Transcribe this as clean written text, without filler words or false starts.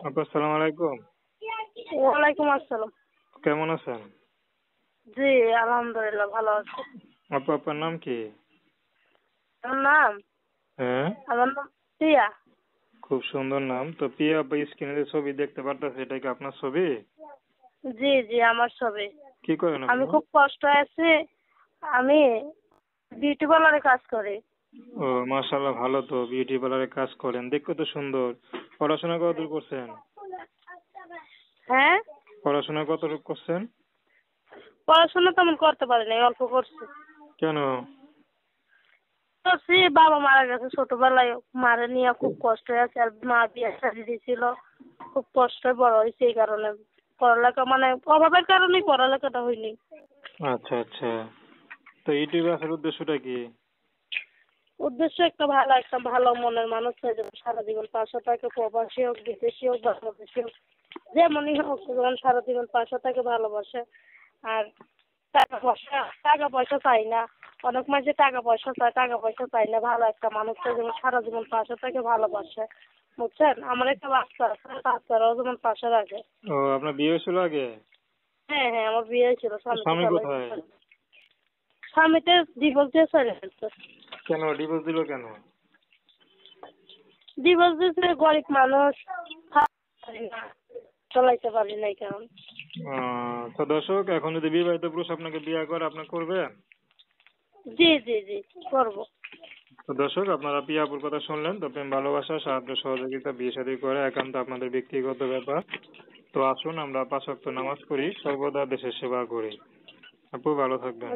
আপু আসসালামু আলাইকুম। ওয়ালাইকুম আসসালাম। কেমন আছেন? জি, আলহামদুলিল্লাহ ভালো আছি। আপু আপনার নাম কি? আমার নাম হ্যাঁ, আমার নাম প্রিয়া। খুব সুন্দর নাম। তো প্রিয়া আপু স্ক্রিনে যে ছবি দেখতে পারতেছে এটা কি আপনার ছবি? জি জি, আমার ছবি। কি করেন আমি আপনি? খুব কষ্ট আছি। আমি বিউটি পার্লারে কাজ করি। ও মাশাআল্লাহ, ভালো তো, বিউটি পার্লারে কাজ করেন, দেখতে তো সুন্দর। পড়াশোনা কতদূর করছেন? হ্যাঁ, পড়াশোনা কতদূর করছেন? পড়াশোনা তেমন করতে পারি নাই, অল্প করছি। কেন? করছি, বাবা মারা গেছে ছোটবেলায়। মারে নিয়ে খুব কষ্ট আছে, আর মা বিয়ে শাদী দিয়েছিল। খুব কষ্টে বড় হয়েছে, এই কারণে পড়ালেখা মানে অভাবের কারণেই পড়ালেখাটা হয়নি। আচ্ছা আচ্ছা। তো ইউটিউবে আসার উদ্দেশ্যটা কি? উদ্দেশ্য একটা ভালো মনের মানুষ হয়ে যাবে, সারা জীবন পাশে থাকে, প্রবাসী হোক বিদেশি হোক বাংলাদেশি হোক, যেমনই হোক যেমন সারা জীবন পাশে থাকে, ভালোবাসে। আর টাকা পয়সা চাই না। অনেক মাঝে টাকা পয়সা চাই না, ভালো একটা মানুষ হয়ে যেমন সারা জীবন পাশে থাকে, ভালোবাসে। বুঝছেন, আমার একটা বাচ্চা আছে, বাচ্চারাও যেমন পাশে রাখে। ও আপনার বিয়ে হয়েছিল আগে? হ্যাঁ হ্যাঁ, আমার বিয়ে হয়েছিল, স্বামীকে স্বামী ফেলাই কোথায়? দিয়েছে। স্বামীতে ডিভোর্স দিয়ে চলে গেছে। কেন ডিভোর্স দিল কেন? ডিভোর্স দিয়েছে, গরিব মানুষ, পারি না, চলাইতে পারি নাই কারণ। তো দর্শক, এখন যদি বিবাহিত পুরুষ আপনাকে বিয়ে করে আপনি করবেন? জি জি জি, করবো। তো দর্শক, আপনারা প্রিয়া আপুর কথা শুনলেন। তো প্রেম ভালোবাসা সাহায্য সহযোগিতা বিয়ে শাদী করে একান্ত আপনাদের ব্যক্তিগত ব্যাপার। তো আসুন আমরা 5 ওয়াক্ত নামাজ পড়ি, সর্বদা দেশের সেবা করি। আপু ভালো থাকবেন।